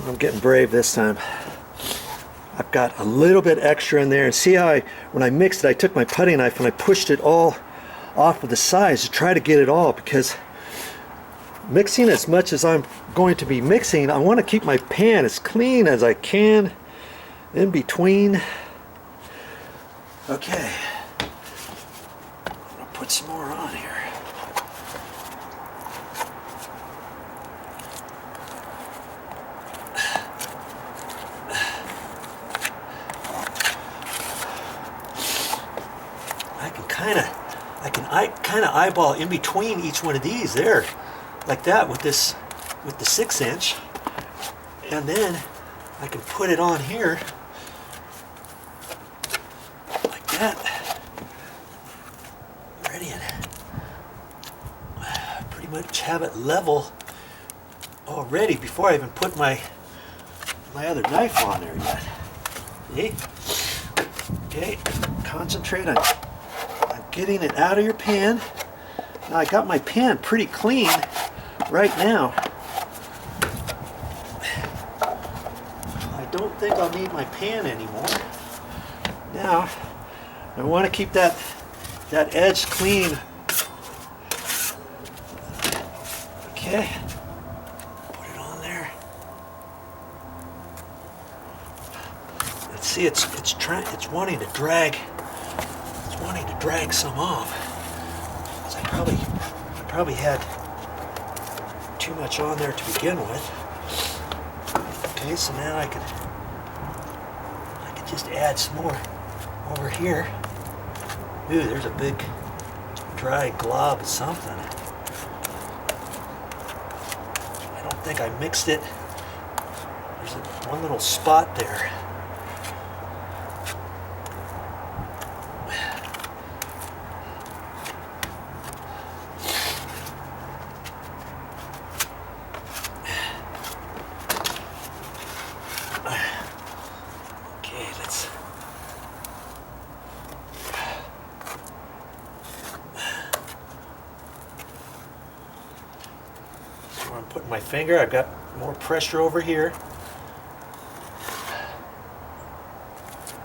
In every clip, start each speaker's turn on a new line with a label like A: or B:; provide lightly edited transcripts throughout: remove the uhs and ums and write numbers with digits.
A: I'm getting brave this time. I've got a little bit extra in there, and see how when I mixed it, I took my putty knife and I pushed it all off of the sides to try to get it all, because mixing as much as I'm going to be mixing, I want to keep my pan as clean as I can in between. Okay, I'm gonna put some more on here. I kind of eyeball in between each one of these there, like that with the 6-inch, and then I can put it on here like that. Ready, and pretty much have it level already before I even put my other knife on there yet. Okay, concentrate on getting it out of your pan. Now I got my pan pretty clean right now. I don't think I'll need my pan anymore. Now I want to keep that edge clean. Okay, put it on there. Let's see, it's wanting to drag. Wanting to drag some off. So I probably had too much on there to begin with. Okay, so now I could just add some more over here. Ooh, there's a big dry glob of something. I don't think I mixed it. There's one little spot there. I'm putting my finger, I've got more pressure over here.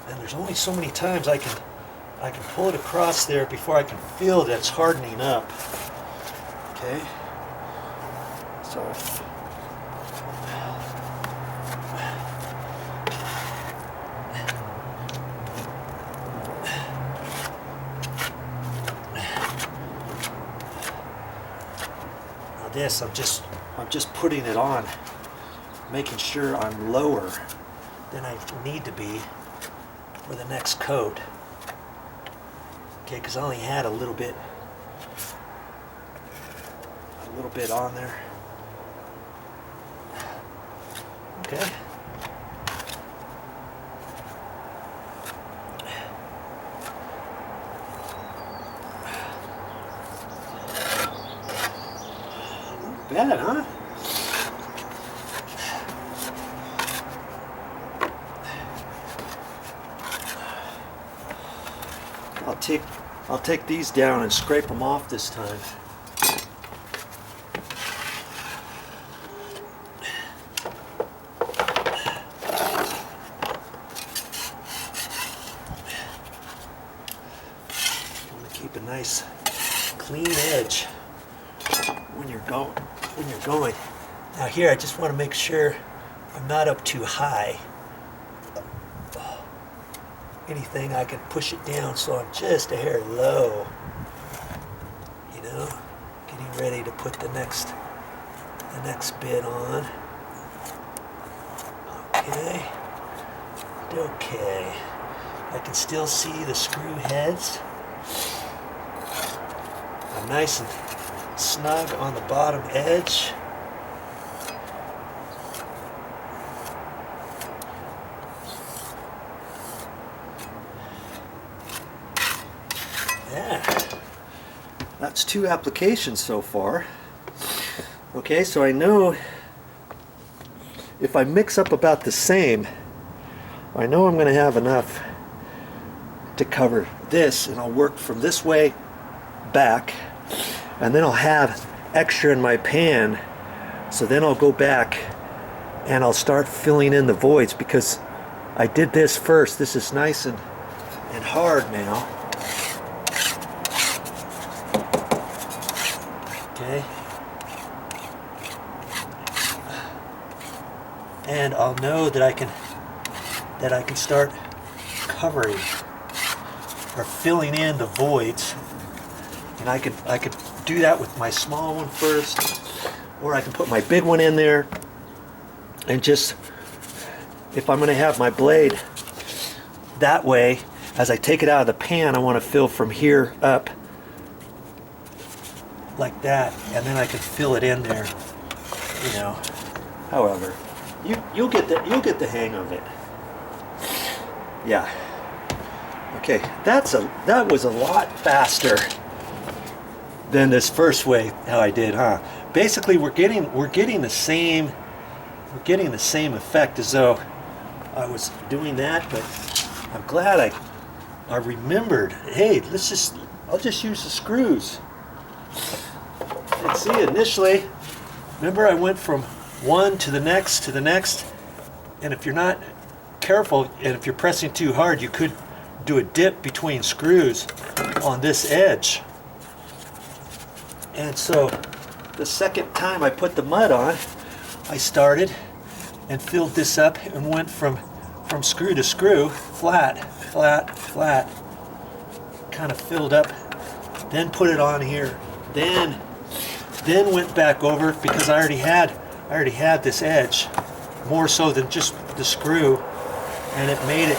A: And there's only so many times I can pull it across there before I can feel that it's hardening up. Okay. So this, I'm just putting it on, making sure I'm lower than I need to be for the next coat. Okay, because I only had a little bit on there. Okay. Bad, huh? I'll take these down and scrape them off this time. You want to keep a nice clean edge when you're going. Now here I just want to make sure I'm not up too high. Anything I can push it down so I'm just a hair low. You know, getting ready to put the next bit on. Okay. Okay. I can still see the screw heads. I'm nice and snug on the bottom edge. Yeah, that's 2 applications so far. Okay, so I know if I mix up about the same, I know I'm going to have enough to cover this, and I'll work from this way back, and then I'll have extra in my pan, so then I'll go back and I'll start filling in the voids because I did this first. This is nice and hard now. Okay. And I'll know that I can start covering or filling in the voids. And I could do that with my small one first, or I can put my big one in there and just, if I'm going to have my blade that way, as I take it out of the pan, I want to fill from here up like that, and then I can fill it in there, you know. However, you'll get the hang of it. Yeah. Okay, that was a lot faster than this first way how I did, huh? Basically, we're getting the same effect as though I was doing that, but I'm glad I remembered. Hey, I'll just use the screws. And see, initially, remember I went from one to the next, and if you're not careful and if you're pressing too hard, you could do a dip between screws on this edge. And so the second time I put the mud on, I started and filled this up and went from screw to screw, flat, kind of filled up, then put it on here, then went back over because I already had this edge, more so than just the screw, and it made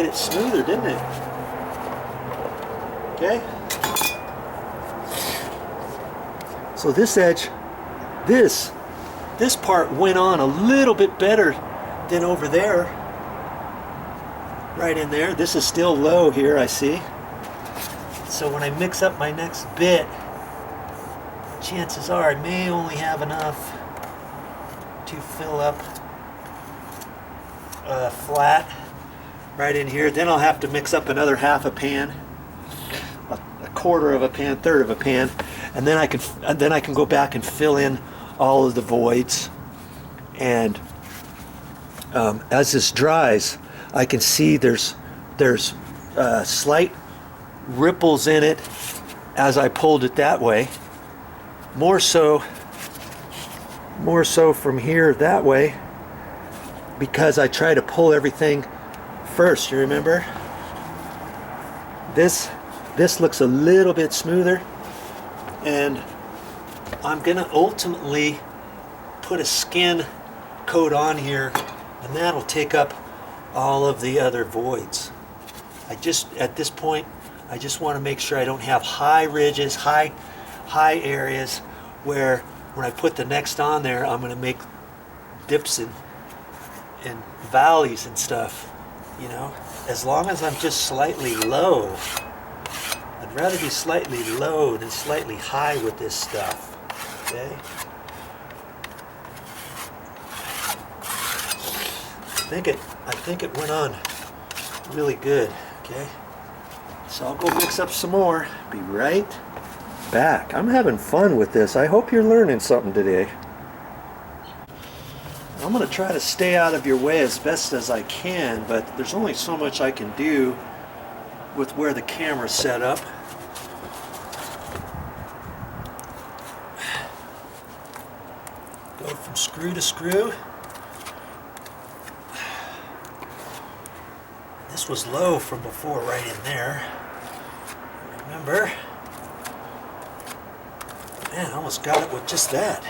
A: it smoother, didn't it? Okay. So this edge, this part went on a little bit better than over there. Right in there. This is still low here, I see. So when I mix up my next bit, chances are I may only have enough to fill up flat right in here. Then I'll have to mix up another half a pan, a quarter of a pan, third of a pan, and then I can go back and fill in all of the voids. And as this dries, I can see there's slight ripples in it as I pulled it that way. More so from here that way, because I try to pull everything first. You remember? This looks a little bit smoother, and I'm gonna ultimately put a skin coat on here, and that'll take up all of the other voids. At this point, I just want to make sure I don't have high ridges, high areas where when I put the next on there, I'm going to make dips and valleys and stuff, you know. As long as I'm just slightly low. I'd rather be slightly low than slightly high with this stuff, okay? I think it went on really good, okay? So I'll go mix up some more. Be right back. I'm having fun with this. I hope you're learning something today. I'm going to try to stay out of your way as best as I can, but there's only so much I can do with where the camera's set up. Go from screw to screw. This was low from before, right in there. Remember? Man, I almost got it with just that.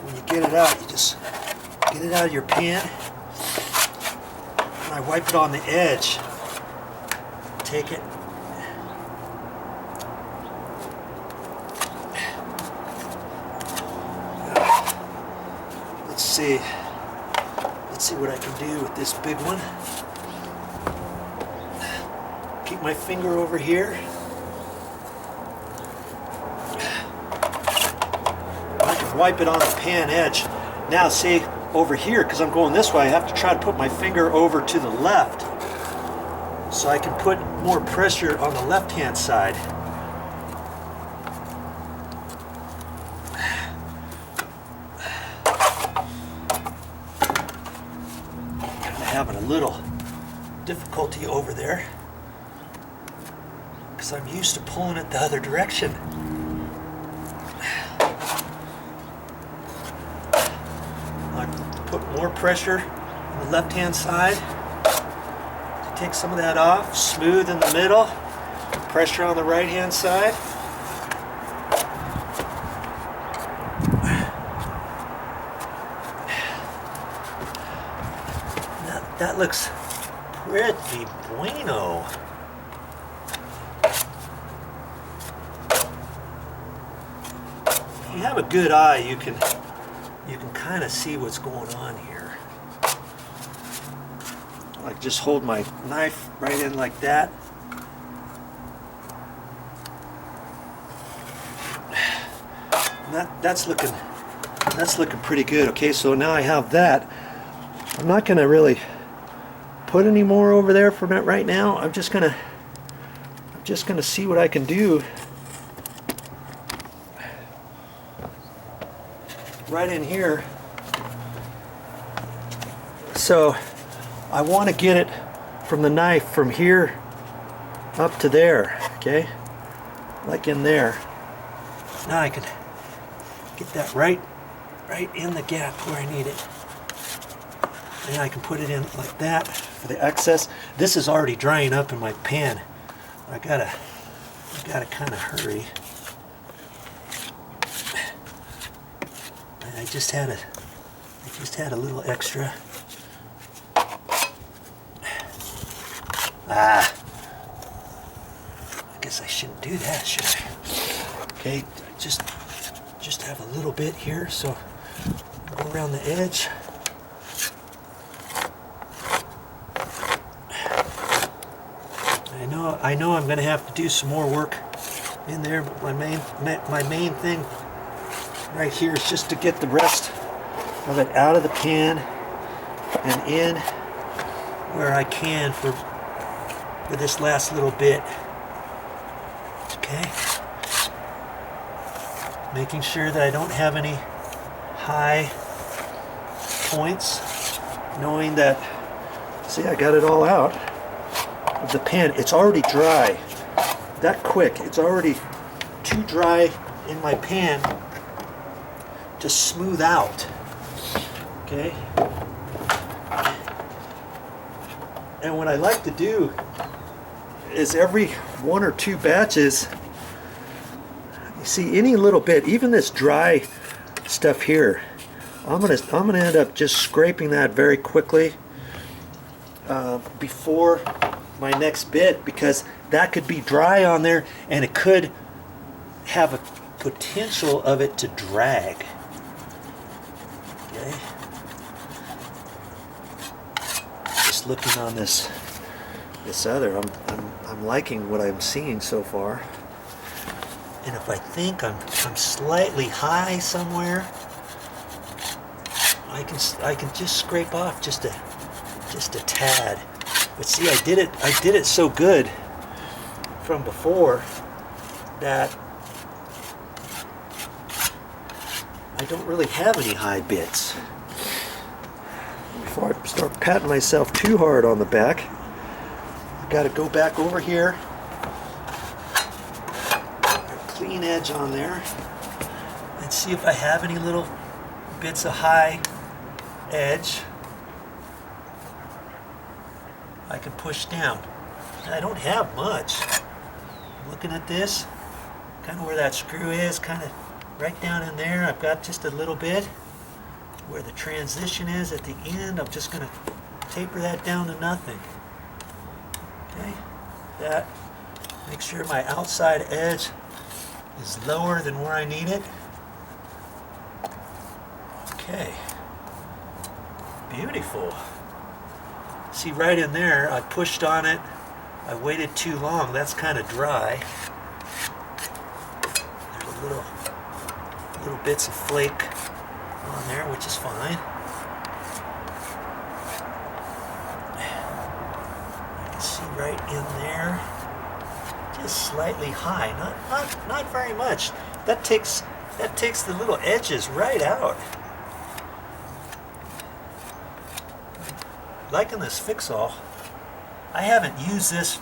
A: When you get it out, you just get it out of your pan, and I wipe it on the edge. Take it, let's see what I can do with this big one. Keep my finger over here. wipe it on the pan edge. Now see, over here, because I'm going this way, I have to try to put my finger over to the left so I can put more pressure on the left-hand side. Kind of having a little difficulty over there because I'm used to pulling it the other direction. Put more pressure on the left-hand side to take some of that off. Smooth in the middle. Pressure on the right-hand side. That looks pretty bueno. If you have a good eye, you can kind of see what's going on here. Like, just hold my knife right in like that. That's looking pretty good. Okay, so now I have that. I'm not going to really put any more over there for that right now. I'm just gonna see what I can do right in here. So I want to get it from the knife from here up to there, okay, like in there. Now I can get that right in the gap where I need it, and I can put it in like that for the excess. This is already drying up in my pan. I gotta kind of hurry. I just had a little extra. I guess I shouldn't do that, should I? Okay, just have a little bit here, so go around the edge. I know I'm going to have to do some more work in there, but my main thing right here is just to get the rest of it out of the pan and in where I can for this last little bit. Okay, making sure that I don't have any high points, knowing that, see, I got it all out of the pan. It's already dry that quick. It's already too dry in my pan to smooth out. Okay, and what I like to do is every 1 or 2 batches, you see any little bit, even this dry stuff here, I'm gonna end up just scraping that very quickly before my next bit, because that could be dry on there and it could have a potential of it to drag. Okay, just looking on this other, I'm liking what I'm seeing so far. And if I think I'm slightly high somewhere, I can just scrape off just a tad. But see, I did it so good from before that I don't really have any high bits. Before I start patting myself too hard on the back, I've got to go back over here, clean edge on there, and see if I have any little bits of high edge I can push down. And I don't have much. Looking at this, kind of where that screw is, kind of right down in there, I've got just a little bit. Where the transition is at the end, I'm just going to taper that down to nothing. Okay, that, make sure my outside edge is lower than where I need it. Okay, beautiful. See, right in there, I pushed on it, I waited too long, that's kind of dry. There's a little bits of flake on there, which is fine. I can see right in there, just slightly high, not very much. That takes the little edges right out. Liking this fix-all. I haven't used this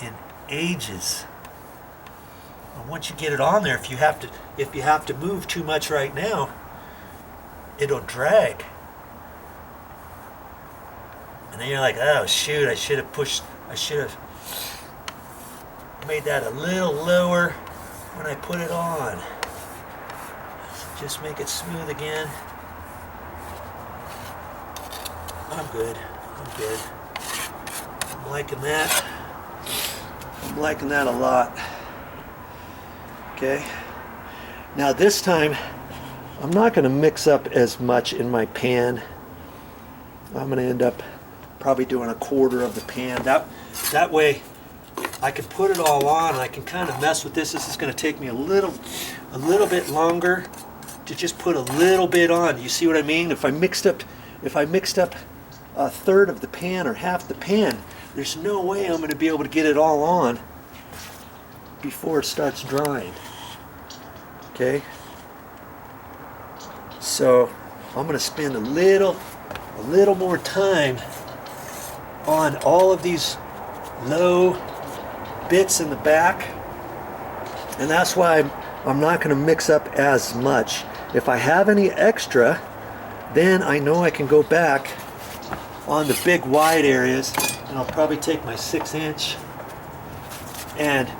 A: in ages. And once you get it on there, if you have to move too much right now, it'll drag. And then you're like, oh shoot, I should have made that a little lower when I put it on. Just make it smooth again. I'm good. I'm liking that. I'm liking that a lot. Okay. Now this time, I'm not going to mix up as much in my pan. I'm going to end up probably doing a quarter of the pan. That way, I can put it all on and I can kind of mess with this. This is going to take me a little bit longer to just put a little bit on. You see what I mean? If I mixed up a third of the pan or half the pan, there's no way I'm going to be able to get it all on before it starts drying. Okay? So I'm going to spend a little more time on all of these low bits in the back, and that's why I'm not going to mix up as much. If I have any extra, then I know I can go back on the big wide areas, and I'll probably take my 6-inch and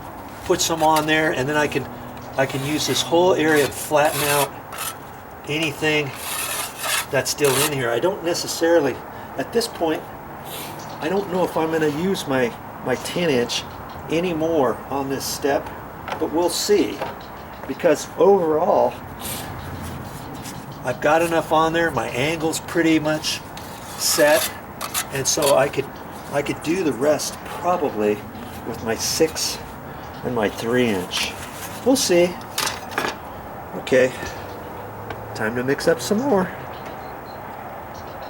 A: put some on there, and then I can use this whole area to flatten out anything that's still in here. I don't necessarily, at this point, I don't know if I'm going to use my 10-inch anymore on this step, but we'll see, because overall I've got enough on there. My angle's pretty much set, and so I could do the rest probably with my 6 and my 3-inch. We'll see. Okay, time to mix up some more.